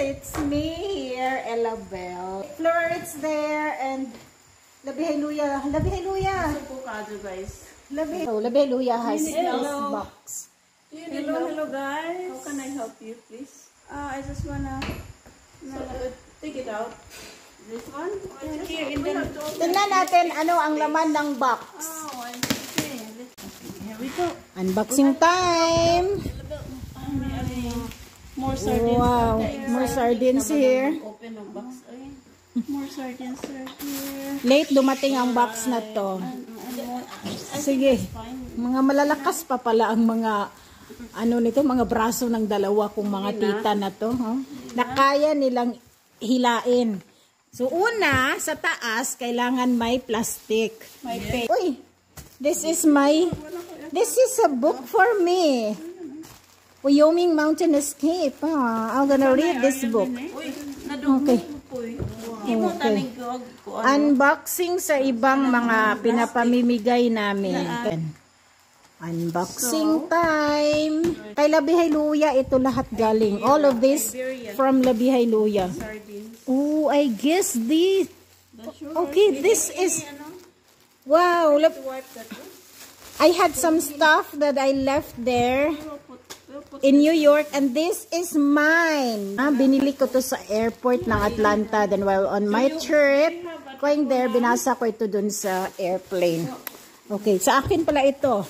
it's me here, Ella Bell. Florence there, and LABIHAY LOOYA. LABIHAY LOOYA. Guys. LABIHAY LOOYA has this box. Hello guys. How can I help you, please? I just wanna take it out. This one? Here in the... Tingnan natin ano ang laman ng box. Oh, okay. Here we go. Unboxing time. More sardines. Wow, more sardines here. Open the box. More sardines are here. Late dumating ang box na to. Sige. Mga malalakas pa pala ang mga ano nito, mga braso ng dalawa kong mga tita na to, na kaya nilang hilain. So una, sa taas kailangan may plastic. Uy, this is a book for me. Wyoming Mountain Escape. I'm gonna read this book. Okay. Unboxing sa ibang mga pinapamimigay namin. Unboxing time. Kay LABIHAY LOOYA ito lahat galing. All of this from LABIHAY LOOYA. Oh, I guess this. Okay, this is. Wow. I had some stuff that I left there in New York, and this is mine. Binili ko to sa airport ng Atlanta. Then while on my trip, going there, binasa ko ito dun sa airplane. Okay, sa akin pala ito.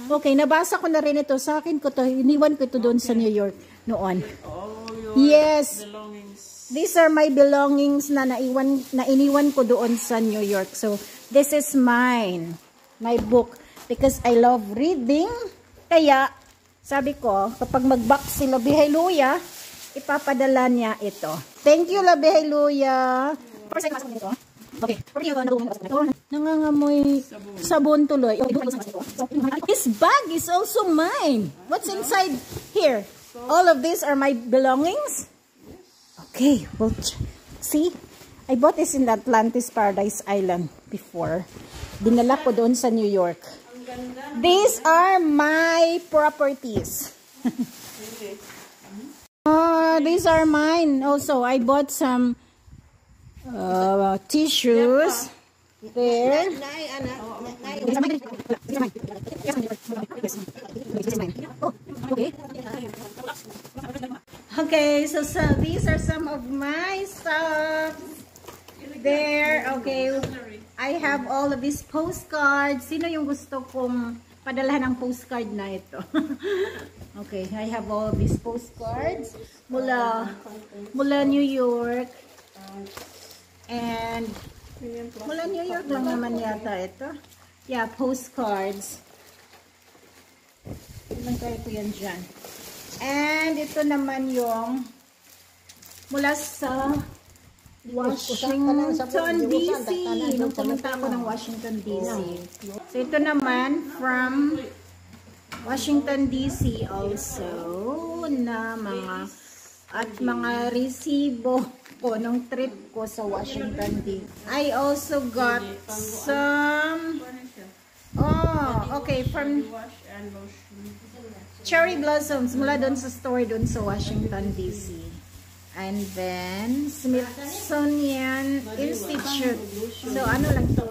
Okay, nabasa ko na rin ito. Sa akin ko to, iniwan ko ito doon sa New York noon. Yes. These are my belongings na iniwan ko doon sa New York. So, this is mine. My book. Because I love reading. Kaya, sabi ko, kapag mag-box si LABIHAY LOOYA, ipapadala niya ito. Thank you, LABIHAY LOOYA. First time, ito. Okay. Nangangamoy sabon tuloy. This bag is also mine. What's inside here? All of these are my belongings? Okay. Well, see? I bought this in Atlantis Paradise Island before. Dinala ko doon sa New York. These are my properties. These are mine also. I bought some tissues there. Okay, so these are some of my stuff there. Okay, I have all of these postcards. Sino yung gusto kong padalahan ng postcard na ito? Okay, I have all of these postcards mula New York. And mula New York lang naman yata ito. Yeah, postcards. Ilan kaya ito yan dyan. And ito naman yung mula sa Washington DC. Nung pumunta ako ng Washington DC. So ito naman from Washington DC also na mga resibo ko nung trip ko sa Washington DC. I also got some okay, from cherry blossoms mula doon sa store doon sa Washington DC. And then Smithsonian Institute. So ano lang to?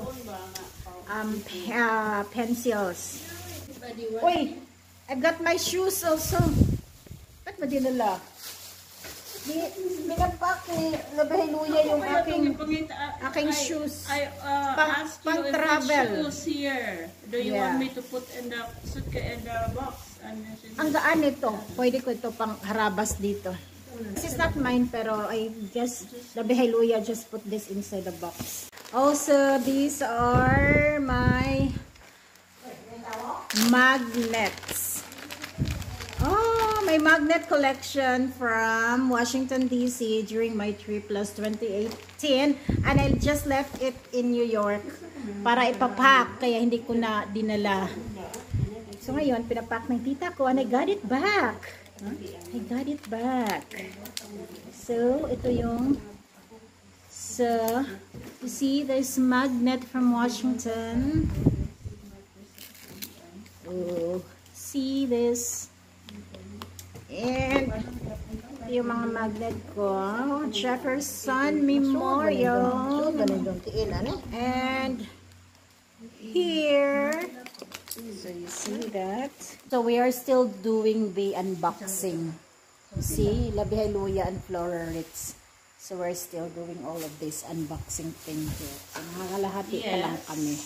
Pencils. Uy, I've got my shoes also. Ba't ba dinala? Binapak ni LABIHAY LOOYA yung aking shoes. Pang travel. Here. Do you want me to put in the suitcase in the box? Ang gaan nito. Pwede ko ito pang harabas dito. This is not mine, pero I guess LABIHAY LOOYA just put this inside the box. Also, these are my magnets. Oh, my magnet collection from Washington DC during my trip last 2018, and I just left it in New York para ipapak, kaya hindi ko na dinala. So ngayon, pinapak ng tita ko and I got it back. I got it back. So, ito yung you see, there's magnet from Washington. Oh, see this? And yung mga magnet ko. Jefferson Memorial. And here, so you see that. So we are still doing the unboxing. See, LABIHAY, LOOYA, and Flora Ritz. So we're still doing all of this unboxing thing here. So nakakalahati pa lang kami.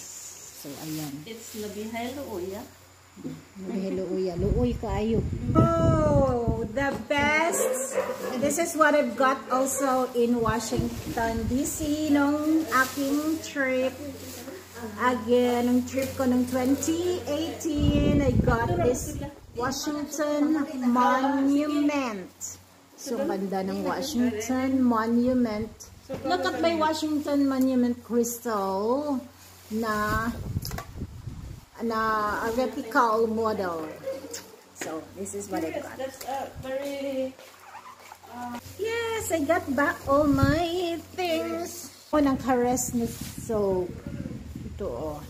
So ayan. It's LABIHAY, LOOYA. LABIHAY, LOOYA. Luoy kaayo. Oh, the best. This is what I've got also in Washington, D.C. nung aking trip. Again, nung trip ko nung 2018, I got this Washington Monument. So, banda ng Washington Monument. Look at my Washington Monument crystal na a replica model. So, this is what I got. That's very... Yes, I got back all my things. Oh, ng Caress ni soap. Ito, oh.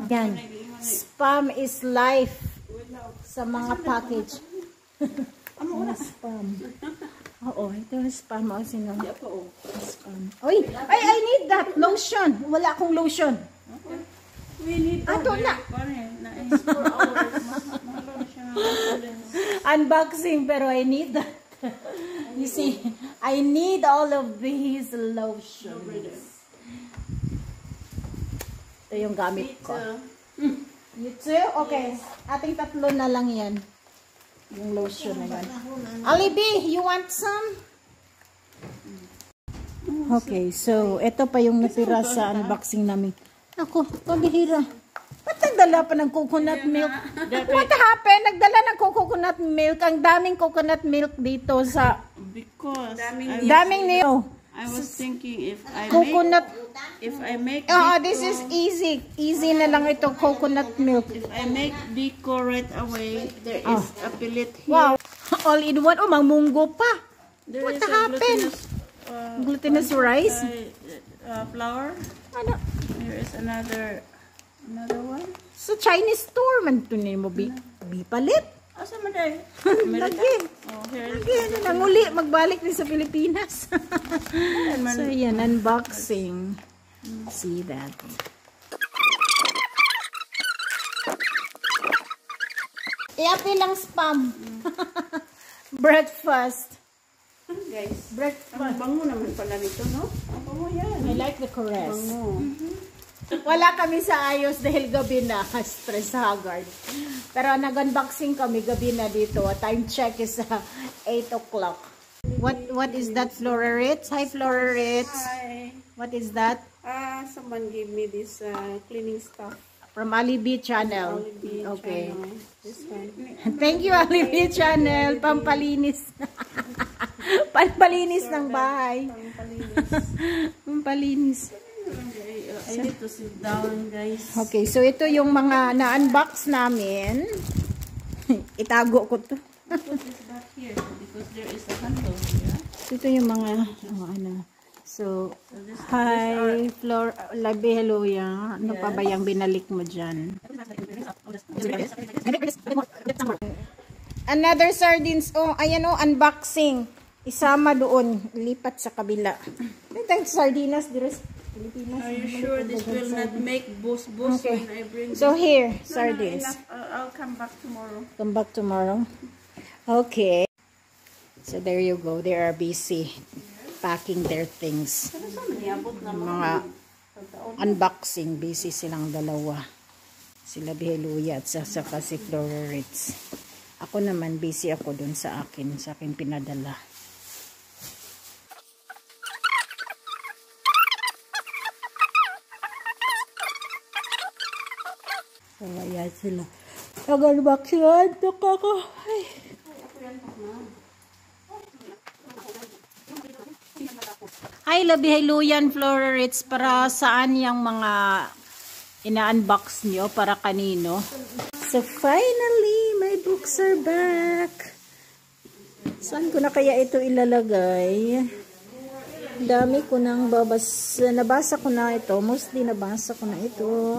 Yan. Spam is life sa mga package. Mga spam. Oo, ito yung spam. O, sino? Spam. Uy! Ay, I need that lotion. Wala akong lotion. We need Ato na. It's 4 hours. Unboxing, pero I need that. You see, I need all of these lotions. Ito yung gamit ko. You too? Okay. Ating tatlo na lang yan. Yung lotion na yan. Alibi, you want some? Okay, so ito pa yung natira sa unboxing namin. Ako, pabihira. Ba't nagdala pa ng coconut milk? What happened? Nagdala ng coconut milk. Ang daming coconut milk dito sa... Because daming niyo. I was thinking if I make this is easy. Easy na lang ito, coconut milk. if I make deco right away, there is a pellet here. Wow. All in one. Oh, mangmunggo pa. There What is a happened? Glutinous rice? Flour. Ano? Here is another one. Sa Chinese store man ito mo bipalit. Asa man day? Lagi. Oh, here is Lagi. Nanguli. Magbalik din sa Pilipinas. So, yan. Unboxing. See that. Iapi lang spam. Breakfast. guys. Breakfast. Ang bango naman pala nito, no? Ang bango yan. I like the caress. Bango. Wala kami sa ayos dahil gabi na. Stress haggard. Pero nag-unboxing kami gabi na dito. Time check is 8 o'clock. What is that, Flora Ritz? Hi, Flora Ritz. Hi. What is that? Someone gave me this cleaning stuff. From Alibi Channel. Alibi Okay. channel. This one. Thank you, Alibi Channel. Pampalinis. Pampalinis ng bahay. Pampalinis. I need to sit down, guys. Okay, so ito yung mga na-unbox namin. Itago ko to. Put this back here because there is a handle here. So ito yung mga ano. So, hi, Flor, LABIHAY, LOOYA. Ano pa ba yung binalik mo dyan? Another sardines. Oh, ayan oh, unboxing. Isama doon. Lipat sa kabila. Ito sardinas, Diyos. Pilipinas. Are you sure this will not make boost Okay. when I bring So this? here, No, sardines. enough. I'll come back tomorrow. Come back tomorrow. Okay. So there you go. They are busy packing their things. Mga unboxing. Busy silang dalawa. Si LABIHAY, LOOYA at saka si Flora Ritz. Ako naman, busy ako dun sa akin pinadala. So, ayan sila. Nag-unboxing. Antok ako. Ay. Hi, LABIHAY, LOOYA and Flora Ritz. Para saan yung mga ina-unbox nyo para kanino. So finally, my books are back. Saan ko na kaya ito ilalagay? Dami ko nang nabasa ko na ito. Mostly nabasa ko na ito.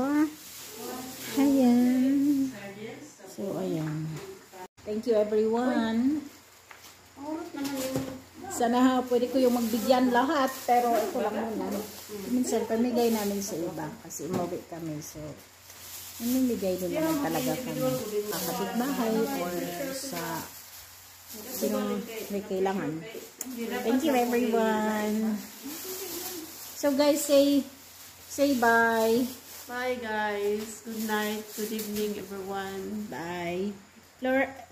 Ayan. So, ayan. Thank you everyone. Sana pwede ko yung magbigyan lahat. Pero ito lang muna. Minsan pamigay namin sa iba. Kasi umuwi kami. So, namimigay din naman talaga kami. Kapitbahay or sa sinong may kailangan. Thank you everyone. So guys, say bye. Bye guys. Good night. Good evening everyone. Bye.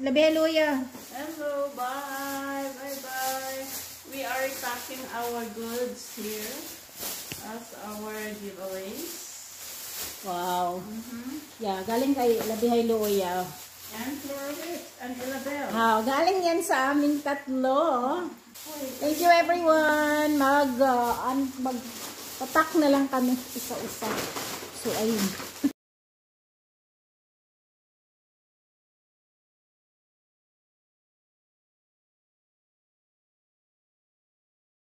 LABIHAY LOOYA. Hello. Bye. Bye bye. We are packing our goods here as our giveaways. Wow. Yeah, galing kay LABIHAY LOOYA. And Florist and Isabel. Galing yan sa aming tatlo. Thank you everyone. Magpatak na lang kami isa-isa. So ayun.